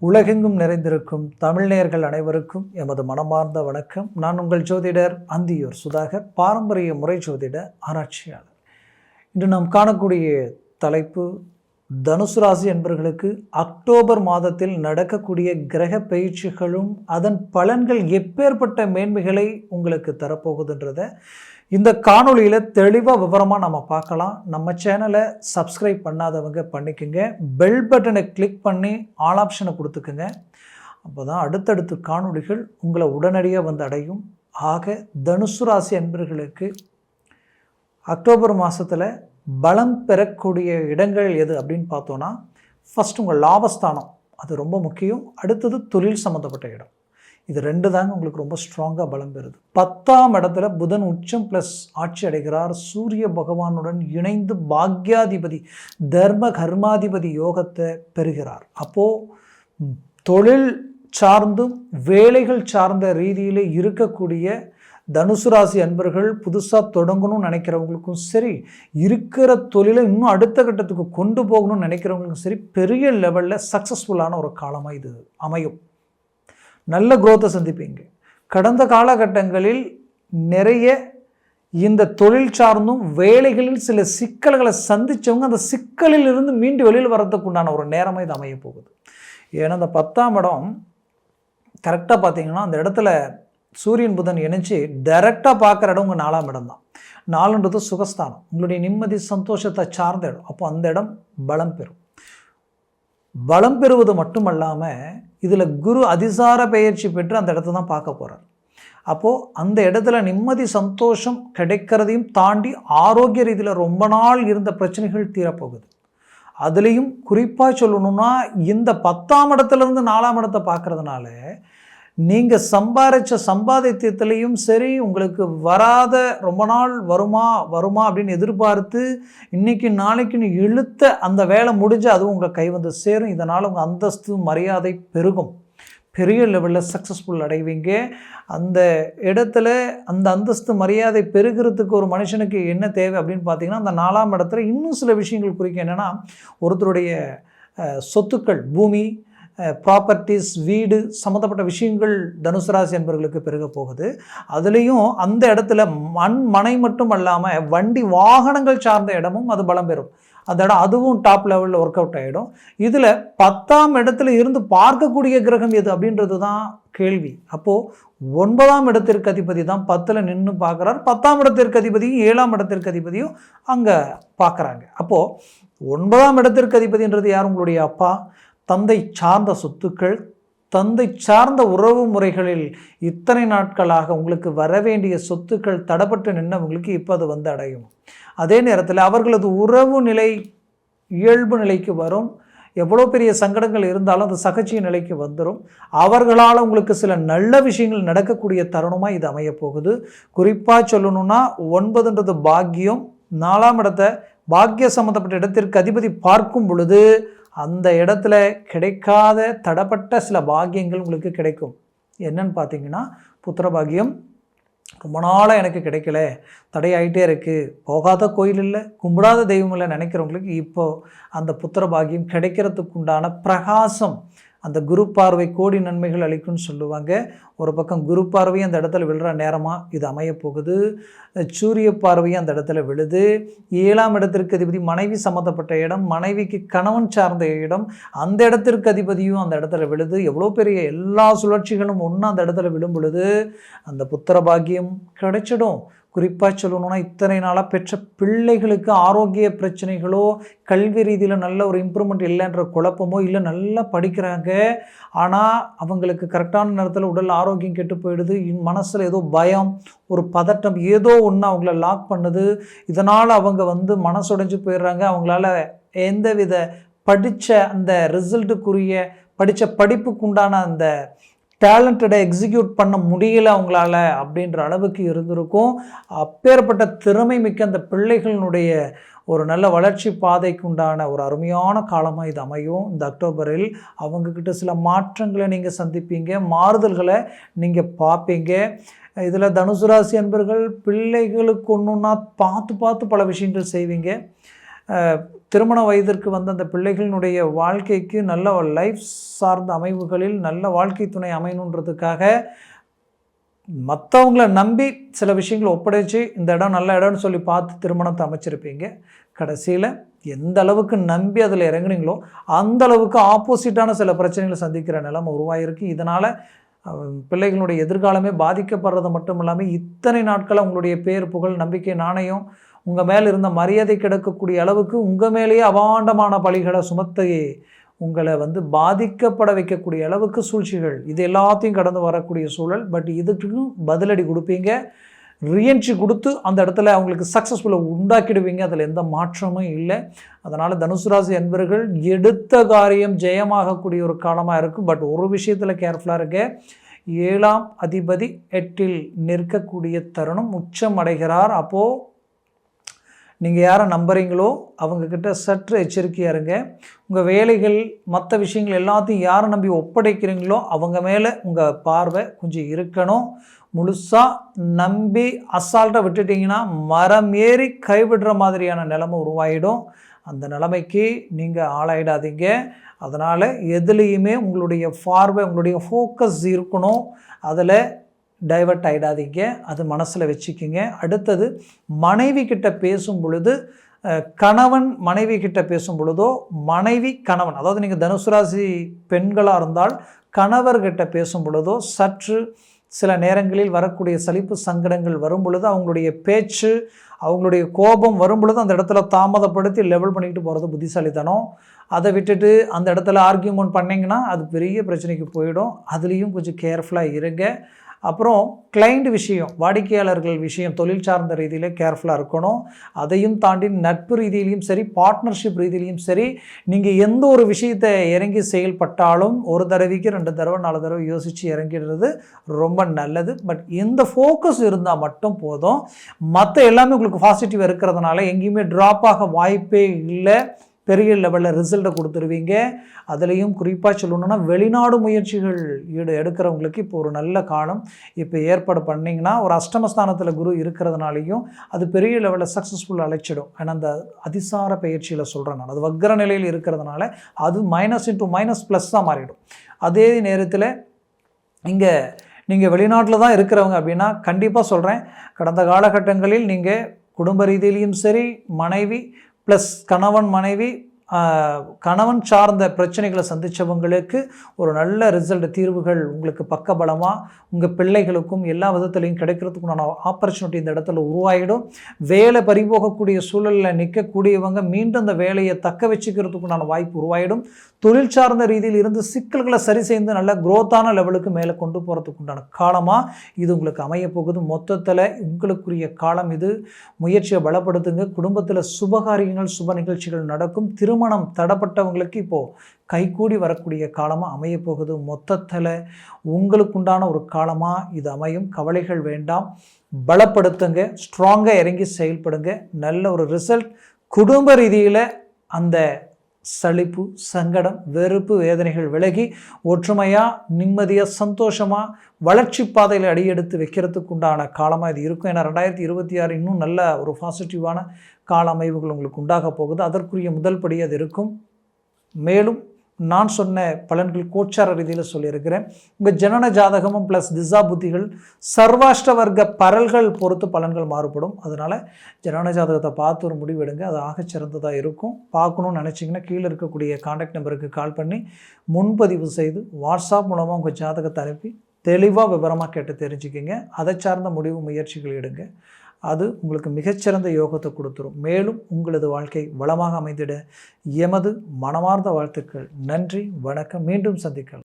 உலகெங்கும் நிறைந்திருக்கும் தமிழ் நேயர்கள் அனைவருக்கும் எமது மனமார்ந்த வணக்கம். நான் உங்கள் ஜோதிடர் அந்தியூர் சுதாகர், பாரம்பரிய முறை ஜோதிட ஆராய்ச்சியாளர். இன்று நாம் காணக்கூடிய தலைப்பு, தனுசு ராசி என்பவர்களுக்கு அக்டோபர் மாதத்தில் நடக்கக்கூடிய கிரக பயிற்சிகளும் அதன் பலன்கள் எப்பேற்பட்ட மேன்மைகளை உங்களுக்கு தரப்போகுதுன்றதை இந்த காணொலியில் தெளிவாக விவரமாக நம்ம பார்க்கலாம். நம்ம சேனலை சப்ஸ்கிரைப் பண்ணாதவங்க பண்ணிக்கோங்க, பெல் பட்டனை கிளிக் பண்ணி ஆல் ஆப்ஷனை கொடுத்துக்குங்க. அப்போ தான் அடுத்தடுத்த காணொலிகள் உங்களை உடனடியாக வந்து அடையும். ஆக தனுசு ராசி அன்பர்களுக்கு அக்டோபர் மாதத்தில் பலம் பெறக்கூடிய இடங்கள் எது அப்படின்னு பார்த்தோன்னா, ஃபஸ்ட் உங்கள் லாபஸ்தானம், அது ரொம்ப முக்கியம். அடுத்தது தொழில் சம்மந்தப்பட்ட இடம். இது ரெண்டு தாங்க உங்களுக்கு ரொம்ப ஸ்ட்ராங்காக பலம் பெறுது. 10ஆம் இடத்துல புதன் உச்சம் ப்ளஸ் ஆட்சி அடைகிறார். சூரிய பகவானுடன் இணைந்து பாக்யாதிபதி தர்ம கர்மாதிபதி யோகத்தை பெறுகிறார். அப்போது தொழில் சார்ந்தும் வேலைகள் சார்ந்த ரீதியில் இருக்கக்கூடிய தனுசு ராசி அன்பர்கள் புதுசாக தொடங்கணும்னு நினைக்கிறவங்களுக்கும் சரி, இருக்கிற தொழிலை இன்னும் அடுத்த கட்டத்துக்கு கொண்டு போகணும்னு நினைக்கிறவங்களுக்கும் சரி, பெரிய லெவலில் சக்ஸஸ்ஃபுல்லான ஒரு காலமாக இது அமையும். நல்ல குரோத்தை சந்திப்பீங்க. கடந்த காலகட்டங்களில் நிறைய இந்த தொழில் சார்ந்தும் வேலைகளில் சில சிக்கல்களை சந்தித்தவங்க அந்த சிக்கலில் இருந்து மீண்டு வெளியில் வரதுக்கு உண்டான ஒரு நேரமாக இது அமைய போகுது. ஏன்னா இந்த 10ஆம் இடம் கரெக்டாக பார்த்தீங்கன்னா, அந்த இடத்துல சூரியன் புதன் இணைஞ்சு டைரெக்டாக பார்க்குற இடம் உங்கள் 4ஆம் இடம் தான். 4ன்றது சுகஸ்தானம், உங்களுடைய நிம்மதி சந்தோஷத்தை சார்ந்த இடம். அப்போ அந்த இடம் பலம் பெறும். பலம் பெறுவது மட்டுமல்லாமல் இதில் குரு அதிசார பெயர்ச்சி பெற்று அந்த இடத்த தான் பார்க்க போகிறார். அப்போது அந்த இடத்துல நிம்மதி சந்தோஷம் கிடைக்கிறதையும் தாண்டி ஆரோக்கிய ரீதியில் ரொம்ப நாள் இருந்த பிரச்சனைகள் தீரப்போகுது. அதுலேயும் குறிப்பாக சொல்லணும்னா, இந்த 10ஆம் இடத்துலேருந்து 4ஆம் இடத்தை பார்க்குறதுனால நீங்கள் சம்பாதிச்ச சம்பாதித்தியத்துலேயும் சரி, உங்களுக்கு வராத ரொம்ப நாள் வருமா அப்படின்னு எதிர்பார்த்து இன்றைக்கி நாளைக்குன்னு இழுத்த அந்த வேலை முடிஞ்சு அதுவும் உங்கள் கை வந்து சேரும். இதனால் உங்கள் அந்தஸ்து மரியாதை பெருகும். பெரிய லெவலில் சக்ஸஸ்ஃபுல் அடைவீங்க. அந்த இடத்துல அந்த அந்தஸ்து மரியாதை பெருகிறதுக்கு ஒரு மனுஷனுக்கு என்ன தேவை அப்படின்னு பார்த்தீங்கன்னா, அந்த 4ஆம் இடத்துல இன்னும் சில விஷயங்கள் குறிக்கும். என்னென்னா, ஒருத்தருடைய சொத்துக்கள், பூமி, ப்ராப்பர்ட்டிஸ், வீடு சம்மந்தப்பட்ட விஷயங்கள் தனுசு ராசி என்பவர்களுக்கு பெருக போகுது. அதுலேயும் அந்த இடத்துல மனை மட்டும் அல்லாமல் வண்டி வாகனங்கள் சார்ந்த இடமும் அது பலம் பெறும். அந்த இடம் அதுவும் டாப் லெவலில் ஒர்க் அவுட் ஆகிடும். இதில் 10ஆம் இடத்துல இருந்து பார்க்கக்கூடிய கிரகம் எது அப்படின்றது தான் கேள்வி. அப்போது 9ஆம் இடத்திற்கு அதிபதி தான் 10ல் நின்று பார்க்குறார். 10ஆம் இடத்திற்கு அதிபதியும் 7ஆம் இடத்திற்கு அதிபதியும் அங்கே பார்க்குறாங்க. அப்போது 9ஆம் இடத்திற்கு அதிபதின்றது யார்? உங்களுடைய அப்பா, தந்தை சார்ந்த சொத்துக்கள், தந்தை சார்ந்த உறவு முறைகளில் இத்தனை நாட்களாக உங்களுக்கு வரவேண்டிய சொத்துக்கள் தடப்பட்டு நின்றவங்களுக்கு இப்போ அது வந்து அடையும். அதே நேரத்தில் அவர்களது உறவு நிலை இயல்பு நிலைக்கு வரும். எவ்வளோ பெரிய சங்கடங்கள் இருந்தாலும் அது சகஜிய நிலைக்கு வந்துடும். அவர்களால் உங்களுக்கு சில நல்ல விஷயங்கள் நடக்கக்கூடிய தருணமாக இது அமைய போகுது. குறிப்பாக சொல்லணும்னா, 9ன்றது பாக்கியம். 4ஆம் இடத்தை பாக்கிய சம்மந்தப்பட்ட இடத்திற்கு அதிபதி பார்க்கும் பொழுது அந்த இடத்துல கிடைக்காத தடப்பட்ட சில பாக்கியங்கள் உங்களுக்கு கிடைக்கும். என்னன்னு பார்த்தீங்கன்னா, புத்திர பாக்கியம். ரொம்ப நாளாக எனக்கு கிடைக்கல, தடையாயிட்டே இருக்குது, போகாத கோயில் இல்லை, கும்பிடாத தெய்வம் இல்லை நினைக்கிறவங்களுக்கு இப்போது அந்த புத்திர பாக்கியம் கிடைக்கிறதுக்கு உண்டான பிரகாசம், அந்த குரு பார்வை கோடி நன்மைகள் அளிக்கும்னு சொல்லுவாங்க. ஒரு பக்கம் குரு பார்வையும் அந்த இடத்துல விழுற நேரமாக இது அமைய போகுது. சூரிய பார்வையும் அந்த இடத்துல விழுது. 7ஆம் இடத்திற்கு அதிபதி மனைவி சம்மந்தப்பட்ட இடம், மனைவிக்கு கணவன் சார்ந்த இடம், அந்த இடத்திற்கு அதிபதியும் அந்த இடத்துல விழுது. எவ்வளோ பெரிய எல்லா சுழற்சிகளும் ஒன்றா அந்த இடத்துல விழும் பொழுது அந்த புத்திர பாக்கியம் கிடைச்சிடும். குறிப்பாக சொல்லணும்னா, இத்தனை நாளாக பெற்ற பிள்ளைகளுக்கு ஆரோக்கிய பிரச்சனைகளோ, கல்வி ரீதியில் நல்ல ஒரு இம்ப்ரூவ்மெண்ட் இல்லைன்ற குழப்பமோ இல்லை, நல்லா படிக்கிறாங்க ஆனால் அவங்களுக்கு கரெக்டான நேரத்தில் உடல் ஆரோக்கியம் கெட்டு போயிடுது. மனசில் ஏதோ பயம், ஒரு பதட்டம், ஏதோ ஒன்று அவங்கள லாக் பண்ணுது. இதனால் அவங்க மனசுடைஞ்சு போயிடுறாங்க. அவங்களால எந்தவித படித்த அந்த ரிசல்ட்டுக்குரிய படித்த படிப்புக்கு உண்டான அந்த டேலண்டடை எக்ஸிக்யூட் பண்ண முடியல அவங்களால அப்படின்ற அளவுக்கு இருந்திருக்கும். அப்பேற்பட்ட திறமை மிக்க அந்த பிள்ளைகளினுடைய ஒரு நல்ல வளர்ச்சி பாதைக்கு உண்டான ஒரு அருமையான காலமாக இது அமையும். இந்த அக்டோபரில் அவங்கக்கிட்ட சில மாற்றங்களை நீங்கள் சந்திப்பீங்க, மாறுதல்களை நீங்கள் பார்ப்பீங்க. இதில் தனுசு ராசி அன்பர்கள் பிள்ளைகளுக்கு ஒன்றுன்னா பார்த்து பல விஷயங்கள் செய்வீங்க. திருமண வயதிற்கு வந்த அந்த பிள்ளைகளினுடைய வாழ்க்கைக்கு நல்ல லைஃப் சார்ந்த அமைவுகளில் நல்ல வாழ்க்கை துணை அமையணுன்றதுக்காக மற்றவங்கள நம்பி சில விஷயங்களை ஒப்படைச்சு இந்த இடம் நல்ல இடம்னு சொல்லி பார்த்து திருமணத்தை அமைச்சிருப்பீங்க. கடைசியில் எந்த அளவுக்கு நம்பி அதில் இறங்குனீங்களோ அந்த அளவுக்கு ஆப்போசிட்டான சில பிரச்சனைகளை சந்திக்கிற நிலைமை உருவாகிருக்கு. இதனால் பிள்ளைகளுடைய எதிர்காலமே பாதிக்கப்படுறது மட்டும் இல்லாமல் இத்தனை நாட்களாக உங்களுடைய பேர் புகழ் நம்பிக்கை நாணயம் உங்கள் மேலே இருந்த மரியாதை கிடைக்கக்கூடிய அளவுக்கு உங்கள் மேலேயே அபாண்டமான பழிகளை சுமத்தி உங்களை பாதிக்கப்பட வைக்கக்கூடிய அளவுக்கு சூழ்ச்சிகள் இது எல்லாத்தையும் கடந்து வரக்கூடிய சூழல். பட் இதுக்கும் பதிலடி கொடுப்பீங்க, ரீஎன்ட்ரி கொடுத்து அந்த இடத்துல அவங்களுக்கு சக்ஸஸ்ஃபுல்லாக உண்டாக்கிடுவீங்க. அதில் எந்த மாற்றமும் இல்லை. அதனால் தனுசு ராசி என்பவர்கள் எடுத்த காரியம் ஜெயமாகக்கூடிய ஒரு காலமாக இருக்கும். பட் ஒரு விஷயத்தில் கேர்ஃபுல்லாக இருக்க, 7ஆம் அதிபதி 8இல் நிற்கக்கூடிய தருணம் உச்சம் அடைகிறார். அப்போது நீங்கள் யாரை நம்புறீங்களோ அவங்கக்கிட்ட சற்று எச்சரிக்கையாக இருங்க. உங்கள் வேலைகள் மற்ற விஷயங்கள் எல்லாத்தையும் யாரை நம்பி ஒப்படைக்கிறீங்களோ அவங்க மேலே உங்கள் பார்வை கொஞ்சம் இருக்கணும். முழுசாக நம்பி அசால்ட்டாக விட்டுட்டிங்கன்னா மரம் ஏறி கைவிடுற மாதிரியான நிலைமை உருவாயிடும். அந்த நிலைமைக்கு நீங்கள் ஆளாயிடாதீங்க. அதனால் எதுலேயுமே உங்களுடைய பார்வை உங்களுடைய ஃபோக்கஸ் இருக்கணும். அதில் டைவர்ட் ஆகிடாதீங்க, அது மனசில் வச்சுக்கிங்க. அடுத்தது மனைவி கிட்ட பேசும் பொழுது, கணவன் மனைவி கிட்ட பேசும் பொழுதோ மனைவி கணவன், அதாவது நீங்கள் தனுசு ராசி பெண்களாக இருந்தால் கணவர்கிட்ட பேசும் பொழுதோ சற்று சில நேரங்களில் வரக்கூடிய சலிப்பு சங்கடங்கள் வரும் பொழுது அவங்களுடைய பேச்சு அவங்களுடைய கோபம் வரும் பொழுது அந்த இடத்துல தாமதப்படுத்தி லெவல் பண்ணிக்கிட்டு போகிறது புத்திசாலித்தனம். அதை விட்டுட்டு அந்த இடத்துல ஆர்கியூமெண்ட் பண்ணிங்கன்னா அது பெரிய பிரச்சனைக்கு போயிடும். அதுலேயும் கொஞ்சம் கேர்ஃபுல்லாக இருங்க. அப்புறம் கிளைண்ட் விஷயம், வாடிக்கையாளர்கள் விஷயம், தொழில் சார்ந்த ரீதியிலே கேர்ஃபுல்லாக இருக்கணும். அதையும் தாண்டி நட்பு ரீதியிலையும் சரி, பார்ட்னர்ஷிப் ரீதியிலையும் சரி, நீங்கள் எந்த ஒரு விஷயத்தை இறங்கி செயல்பட்டாலும் ஒரு தடவைக்கு 2 தடவை 4 தடவை யோசித்து இறங்கிடுறது ரொம்ப நல்லது. பட் இந்த ஃபோக்கஸ் இருந்தால் மட்டும் போதும். மற்ற எல்லாமே உங்களுக்கு பாசிட்டிவ் இருக்கிறதுனால எங்கேயுமே ட்ராப் ஆக வாய்ப்பே இல்லை. பெரிய லெவலில் ரிசல்ட்டை கொடுத்துருவீங்க. அதுலேயும் குறிப்பாக சொல்லணுன்னா வெளிநாடு முயற்சிகள் எடுக்கிறவங்களுக்கு இப்போ ஒரு நல்ல காலம் இப்போ ஏற்பாடு பண்ணிங்கன்னா, ஒரு அஷ்டமஸ்தானத்தில் குரு இருக்கிறதுனாலையும் அது பெரிய லெவலில் சக்ஸஸ்ஃபுல் அழைச்சிடும். ஆனால் அந்த அதிசார பயிற்சியில் சொல்கிறேன் நான், அது வக்ர நிலையில் இருக்கிறதுனால அது -++ மாறிடும். அதே நேரத்தில் நீங்கள் வெளிநாட்டில் தான் இருக்கிறவங்க அப்படின்னா கண்டிப்பாக சொல்கிறேன், கடந்த காலகட்டங்களில் நீங்கள் குடும்ப ரீதியிலையும் சரி, மனைவி ப்ளஸ் கணவன் மனைவி கணவன் சார்ந்த பிரச்சனைகளை சந்தித்தவங்களுக்கு ஒரு நல்ல ரிசல்ட் தீர்வுகள் உங்களுக்கு பக்கபலமாக உங்கள் பிள்ளைகளுக்கும் எல்லா விதத்துலையும் கிடைக்கிறதுக்குண்டான ஆப்பர்ச்சுனிட்டி இந்த இடத்துல உருவாகிடும். வேலை பறிபோகக்கூடிய சூழலில் நிற்கக்கூடியவங்க மீண்டும் அந்த வேலையை தக்க வச்சுக்கிறதுக்குண்டான வாய்ப்பு உருவாகிடும். தொழில் சார்ந்த ரீதியில் இருந்து சிக்கல்களை சரி செய்து நல்ல குரோத்தான லெவலுக்கு மேலே கொண்டு போகிறதுக்குண்டான காலமாக இது உங்களுக்கு அமையப்போகுது. மொத்தத்தில் உங்களுக்குரிய காலம் இது. முயற்சியை பலப்படுத்துங்க. குடும்பத்தில் சுபகாரியங்கள் சுப நிகழ்ச்சிகள் நடக்கும். திருமணம் தடப்பட்டவங்களுக்கு இப்போது கைகூடி வரக்கூடிய காலமாக அமையப்போகுது. மொத்தத்தில் உங்களுக்குண்டான ஒரு காலமாக இது அமையும். கவலைகள் வேண்டாம், பலப்படுத்துங்க, ஸ்ட்ராங்காக இறங்கி செயல்படுங்க. நல்ல ஒரு ரிசல்ட். குடும்ப ரீதியில் அந்த சலிப்பு சங்கடம் வெறுப்பு வேதனைகள் விலகி ஒற்றுமையாக நிம்மதியாக சந்தோஷமாக வளர்ச்சி பாதையில் அடியெடுத்து வைக்கிறதுக்கு உண்டான காலமாக இது இருக்கும். ஏன்னா 2026 இன்னும் நல்ல ஒரு பாசிட்டிவான கால அமைவுகள் உங்களுக்கு உண்டாக போகுது. அதற்குரிய முதல் படி அது இருக்கும். மேலும் நான் சொன்ன பலன்கள் கோச்சார ரீதியில் சொல்லியிருக்கிறேன். உங்கள் ஜனன ஜாதகமும் ப்ளஸ் திசா புத்திகள் சர்வாஷ்ட வர்க்க பரல்கள் பொறுத்து பலன்கள் மாறுபடும். அதனால் ஜனன ஜாதகத்தை பார்த்து ஒரு முடிவெடுங்க, அது ஆகச்சிறந்ததாக இருக்கும். பார்க்கணுன்னு நினச்சிங்கன்னா கீழே இருக்கக்கூடிய கான்டாக்ட் நம்பருக்கு கால் பண்ணி முன்பதிவு செய்து வாட்ஸ்அப் மூலமாக உங்கள் ஜாதகத்தை அனுப்பி தெளிவாக விவரமாக கேட்டு தெரிஞ்சுக்கிங்க. அதை சார்ந்த முடிவு முயற்சிகள் எடுங்க. அது உங்களுக்கு மிகச்சிறந்த யோகத்தை கொடுத்துரும். மேலும் உங்களது வாழ்க்கை வளமாக அமைந்திட எமது மனமார்ந்த வாழ்த்துக்கள். நன்றி, வணக்கம். மீண்டும் சந்திக்கலாம்.